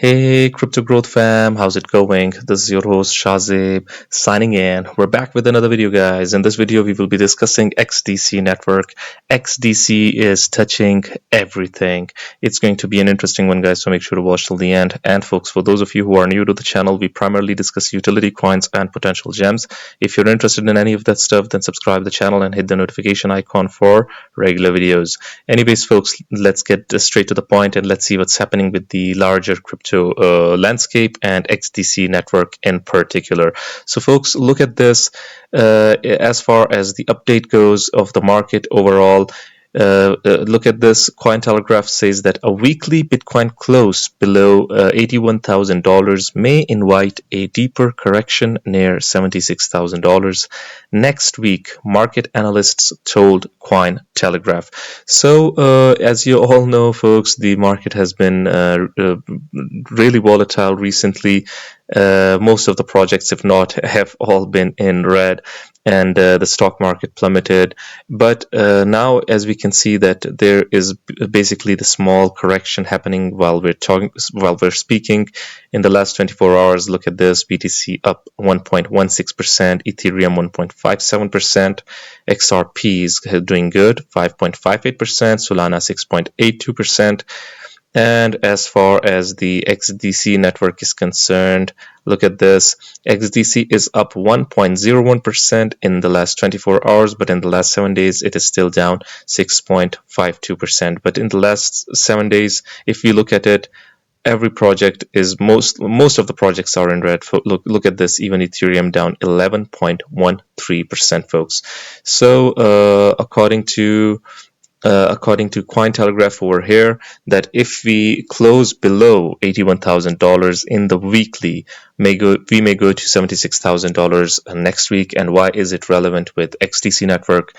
Hey, Crypto Growth fam, how's it going? This is your host Shazib signing in. We're back with another video, guys. In this video, we will be discussing XDC network. XDC is touching everything. It's going to be an interesting one, guys, so make sure to watch till the end. And folks, for those of you who are new to the channel, we primarily discuss utility coins and potential gems. If you're interested in any of that stuff, then subscribe to the channel and hit the notification icon for regular videos. Anyways, folks, let's get straight to the point and let's see what's happening with the larger crypto landscape and XDC network in particular. So, folks, look at this. As far as the update goes of the market overall, look at this. Cointelegraph says that a weekly Bitcoin close below $81,000 may invite a deeper correction near $76,000 next week, market analysts told Cointelegraph. So, as you all know, folks, the market has been really volatile recently. Most of the projects, if not, have all been in red, and the stock market plummeted. But now, as we can see, that there is basically the small correction happening while we're speaking. In the last 24 hours, look at this: BTC up 1.16%, Ethereum 1.57%, XRP is doing good, 5.58%, Solana 6.82%. And as far as the XDC network is concerned, look at this. XDC is up 1.01% in the last 24 hours, but in the last 7 days, it is still down 6.52%. But in the last 7 days, if you look at it, every project is most of the projects are in red. Look at this. Even Ethereum down 11.13%, folks. So according to Cointelegraph over here, that if we close below $81,000 in the weekly, we may go to $76,000 next week. And why is it relevant with XDC network?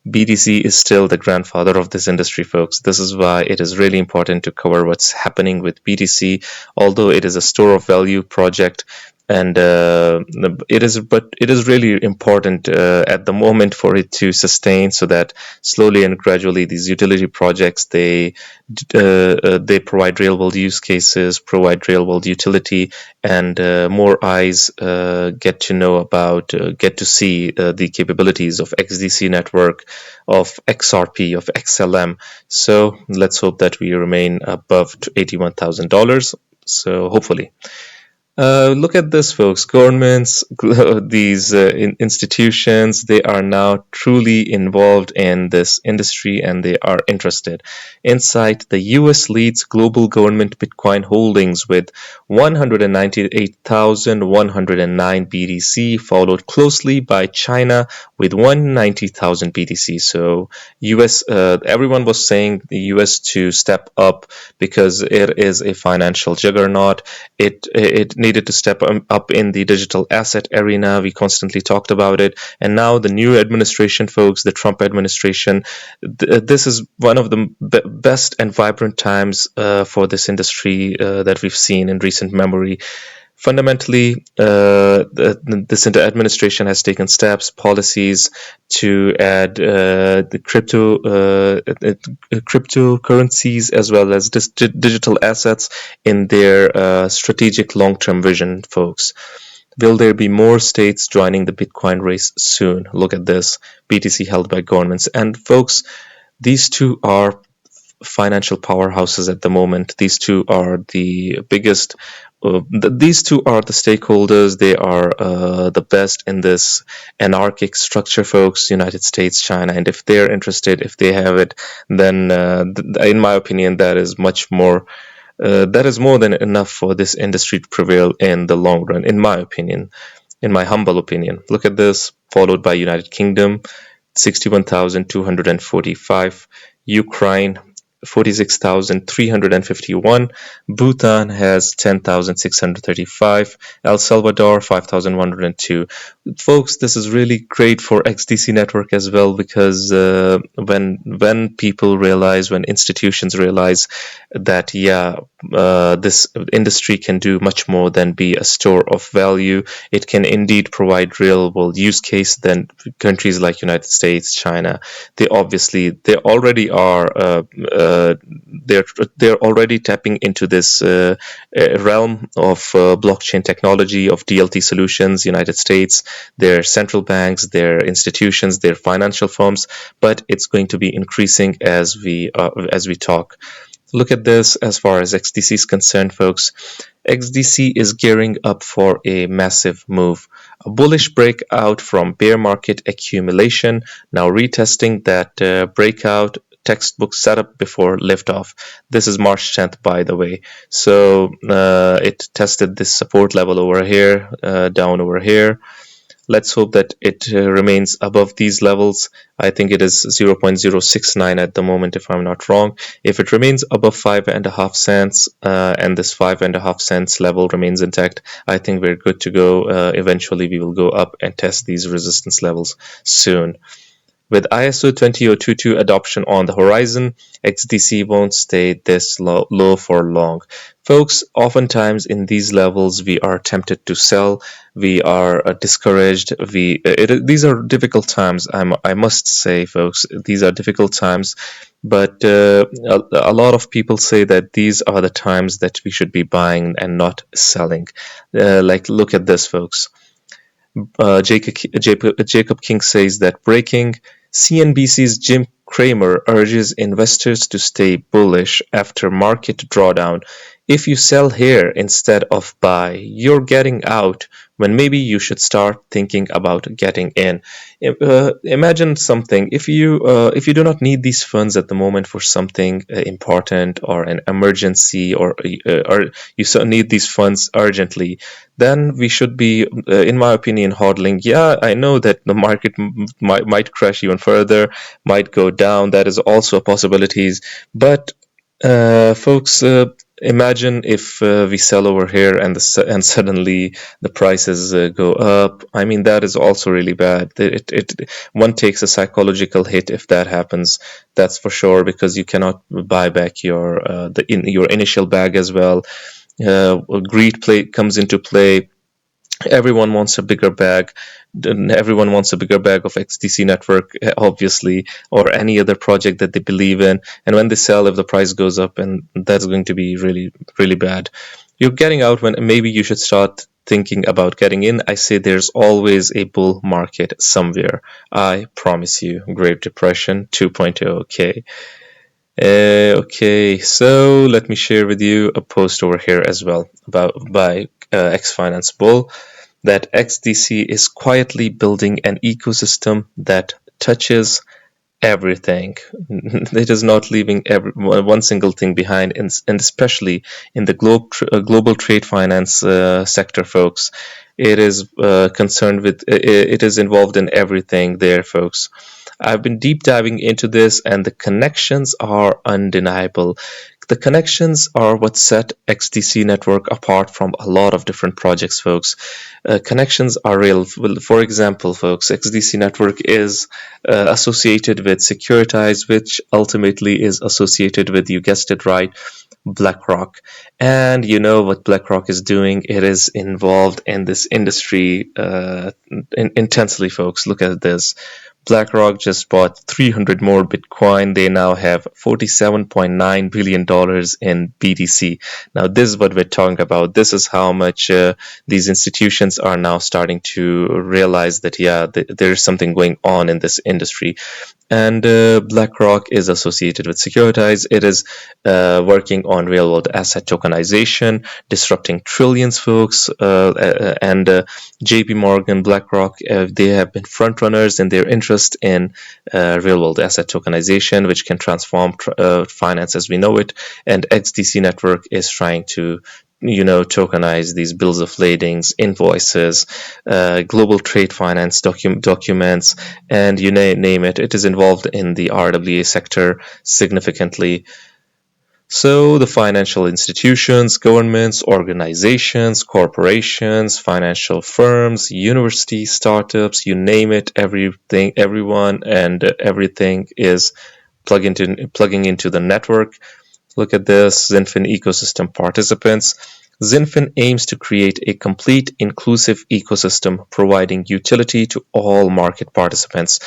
BTC is still the grandfather of this industry, folks. This is why it is really important to cover what's happening with BTC. Although it is a store of value project, and it is really important at the moment for it to sustain, so that slowly and gradually these utility projects, they provide real world use cases, provide real world utility, and more eyes get to see the capabilities of XDC network, of XRP, of XLM. So let's hope that we remain above $81,000. So hopefully. Look at this, folks. Governments, these institutions, they are now truly involved in this industry and they are interested. Insight: the US leads global government Bitcoin holdings with 198,109 BTC, followed closely by China with 190,000 BTC. So US, everyone was saying the US to step up because it is a financial juggernaut. It needed to step up in the digital asset arena. We constantly talked about it. And now the new administration, folks, the Trump administration, this is one of the best and vibrant times for this industry that we've seen in recent memory. Fundamentally, this administration has taken steps, policies to add the cryptocurrencies as well as digital assets in their strategic long-term vision, folks. Will there be more states joining the Bitcoin race soon? Look at this: BTC held by governments. And folks, these two are financial powerhouses at the moment. These two are the biggest. These two are the stakeholders. They are the best in this anarchic structure, folks. United States, China, and if they're interested, if they have it, then in my opinion, that is much more. That is more than enough for this industry to prevail in the long run, in my opinion, in my humble opinion. Look at this, followed by United Kingdom, 61,245, Ukraine, 46,351, Bhutan has 10,635, El Salvador 5,102. Folks, this is really great for XDC network as well, because when people realize, when institutions realize that this industry can do much more than be a store of value, it can indeed provide real world use case, then countries like United States, China, they already are they're already tapping into this realm of blockchain technology, of DLT solutions. United States, their central banks, their institutions, their financial firms, but it's going to be increasing as we talk. Look at this as far as XDC is concerned, folks. XDC is gearing up for a massive move. A bullish breakout from bear market accumulation, now retesting that breakout textbook setup before liftoff. This is March 10th, by the way. So it tested this support level over here, down over here. Let's hope that it remains above these levels. I think it is 0.069 at the moment, if I'm not wrong. If it remains above 5.5 cents and this 5.5 cents level remains intact, I think we're good to go. Eventually, we will go up and test these resistance levels soon. With ISO 20022 adoption on the horizon, XDC won't stay this low for long. Folks, oftentimes in these levels, we are tempted to sell. We are discouraged. These are difficult times. I must say, folks, these are difficult times. But a lot of people say that these are the times that we should be buying and not selling. Like, look at this, folks. Jacob King says that breaking CNBC's Jim Cramer urges investors to stay bullish after market drawdown. If you sell here instead of buy, you're getting out when maybe you should start thinking about getting in. Imagine something. If you do not need these funds at the moment for something important or an emergency, or you need these funds urgently, then we should be, in my opinion, hodling. Yeah, I know that the market might crash even further, might go down. That is also a possibility. But folks, imagine if we sell over here and suddenly the prices go up. I mean, that is also really bad. One takes a psychological hit if that happens. That's for sure, because you cannot buy back your your initial bag as well. Greed comes into play. Everyone wants a bigger bag. Everyone wants a bigger bag of XDC network, obviously, or any other project that they believe in. And when they sell, if the price goes up, and that's going to be really, really bad. You're getting out when maybe you should start thinking about getting in. I say there's always a bull market somewhere. I promise you. Great Depression 2.0. Okay. Okay, so let me share with you a post over here as well by X-Finance Bull, that XDC is quietly building an ecosystem that touches everything. It is not leaving one single thing behind, and especially in the global trade finance sector, folks. It is concerned with, it is involved in everything there, folks. I've been deep diving into this, and the connections are undeniable. The connections are what set XDC network apart from a lot of different projects, folks. Connections are real. For example, folks, XDC network is associated with Securitize, which ultimately is associated with, you guessed it right, BlackRock. And you know what BlackRock is doing. It is involved in this industry intensely, folks. Look at this. BlackRock just bought 300 more Bitcoin. They now have $47.9 billion in BTC. Now, this is what we're talking about. This is how much these institutions are now starting to realize that, yeah, there's something going on in this industry. And BlackRock is associated with Securitize. It is working on real-world asset tokenization, disrupting trillions, folks. And JP Morgan, BlackRock, they have been front runners in their interest in real-world asset tokenization, which can transform finance as we know it. And XDC Network is trying to tokenize these bills of ladings, invoices, global trade finance documents, and you name it. It is involved in the RWA sector significantly. So the financial institutions, governments, organizations, corporations, financial firms, universities, startups, you name it, everyone and everything is plugging into the network. Look at this, XinFin ecosystem participants. XinFin aims to create a complete inclusive ecosystem providing utility to all market participants.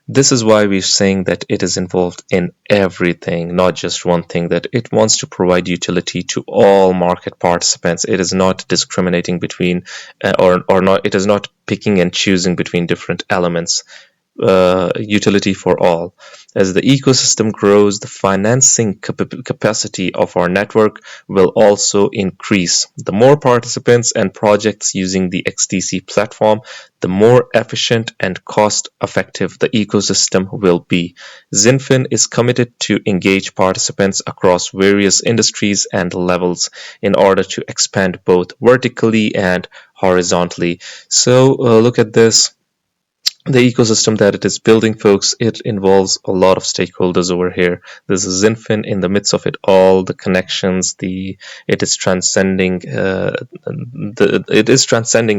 This is why we're saying that it is involved in everything, not just one thing, that it wants to provide utility to all market participants. It is not discriminating between or not, it is not picking and choosing between different elements. Utility for all. As the ecosystem grows, the financing capacity of our network will also increase. The more participants and projects using the XDC platform, the more efficient and cost-effective the ecosystem will be. XinFin is committed to engage participants across various industries and levels in order to expand both vertically and horizontally. So look at this. The ecosystem that it is building, folks, it involves a lot of stakeholders over here. There's a XinFin in the midst of it all, the connections, it is transcending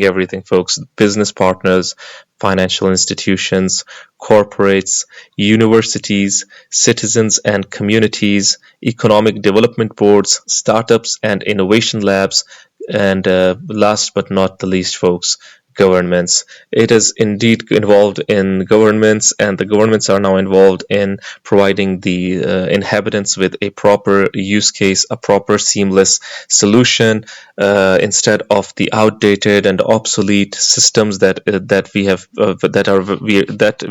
everything, folks. Business partners, financial institutions, corporates, universities, citizens and communities, economic development boards, startups and innovation labs, and last but not the least, folks, governments. It is indeed involved in governments, and the governments are now involved in providing the inhabitants with a proper use case, a proper seamless solution, instead of the outdated and obsolete systems that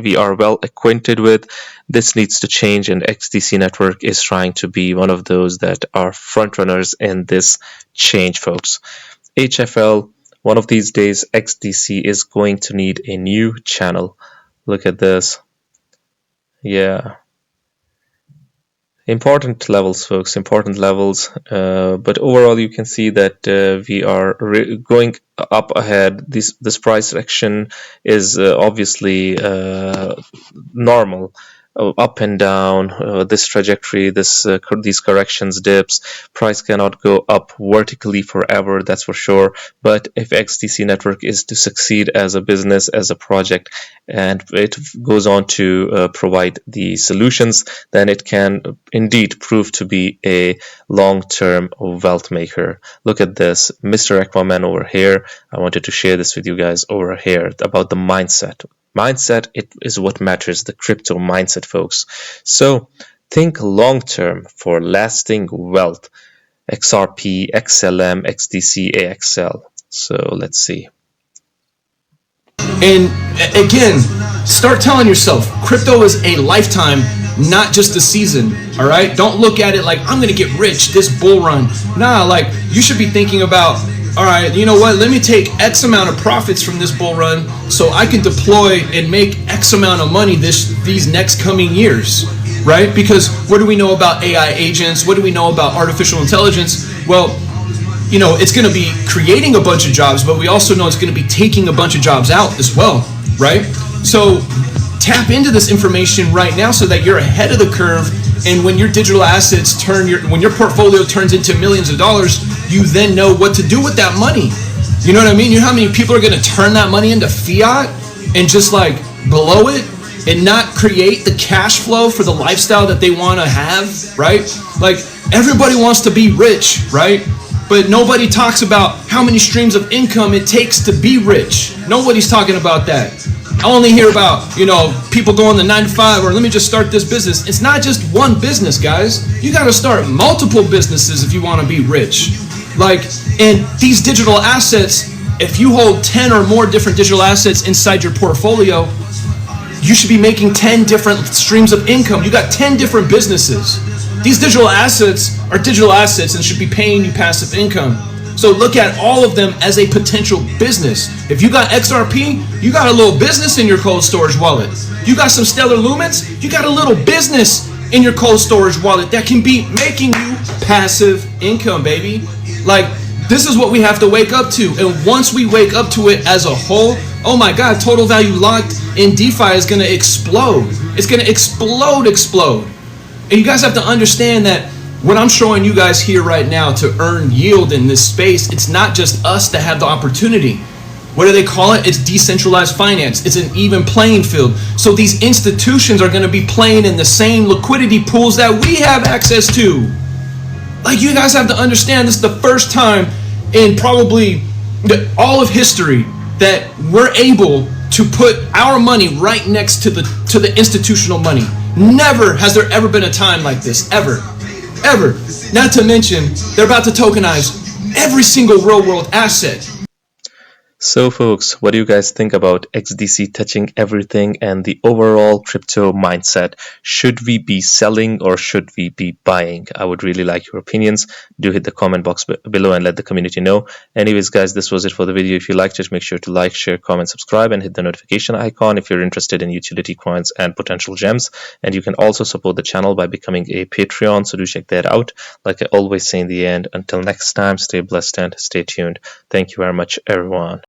we are well acquainted with. This needs to change, and XDC Network is trying to be one of those that are front runners in this change, folks. HFL, one of these days, XDC is going to need a new channel. Look at this. Yeah. Important levels, folks, important levels. But overall, you can see that we are going up ahead. This price action is obviously normal. Up and down, this trajectory, these corrections, dips. Price cannot go up vertically forever, that's for sure. But if XDC Network is to succeed as a business, as a project, and it goes on to provide the solutions, then it can indeed prove to be a long-term wealth maker. Look at this, Mr. Aquaman over here. I wanted to share this with you guys over here about the mindset. Mindset, it is what matters, the crypto mindset, folks. So think long-term for lasting wealth. XRP, XLM, XDC, AXL. So let's see. And again, start telling yourself, crypto is a lifetime, not just a season, all right? Don't look at it like, I'm going to get rich this bull run. Nah, like, you should be thinking about, all right, you know what, let me take X amount of profits from this bull run so I can deploy and make X amount of money these next coming years, right? Because what do we know about AI agents? What do we know about artificial intelligence? Well, you know, it's going to be creating a bunch of jobs, but we also know it's going to be taking a bunch of jobs out as well, right? So tap into this information right now so that you're ahead of the curve. And when your digital assets when your portfolio turns into millions of dollars, you then know what to do with that money. You know what I mean? You know how many people are going to turn that money into fiat and just like blow it and not create the cash flow for the lifestyle that they want to have, right? Like, everybody wants to be rich, right? But nobody talks about how many streams of income it takes to be rich. Nobody's talking about that. I only hear about, you know, people going to 9 to 5 or let me just start this business. It's not just one business, guys. You got to start multiple businesses if you want to be rich. Like, and these digital assets, if you hold 10 or more different digital assets inside your portfolio, you should be making 10 different streams of income. You got 10 different businesses. These digital assets are digital assets and should be paying you passive income. So look at all of them as a potential business. If you got XRP, you got a little business in your cold storage wallet. You got some Stellar Lumens, you got a little business in your cold storage wallet that can be making you passive income, baby. Like, this is what we have to wake up to. And once we wake up to it as a whole, oh my God, total value locked in DeFi is going to explode. It's going to explode. And you guys have to understand that what I'm showing you guys here right now to earn yield in this space, it's not just us that have the opportunity. What do they call it? It's decentralized finance. It's an even playing field. So these institutions are going to be playing in the same liquidity pools that we have access to. Like, you guys have to understand, this is the first time in probably all of history that we're able to put our money right next to the institutional money. Never has there ever been a time like this, ever. Not to mention, they're about to tokenize every single real world asset. So folks, what do you guys think about XDC touching everything and the overall crypto mindset? Should we be selling or should we be buying? I would really like your opinions. Do hit the comment box below and let the community know. Anyways guys, this was it for the video. If you liked it, make sure to like, share, comment, subscribe, and hit the notification icon if you're interested in utility coins and potential gems. And you can also support the channel by becoming a Patreon, so do check that out. Like I always say in the end, until next time, stay blessed and stay tuned. Thank you very much everyone.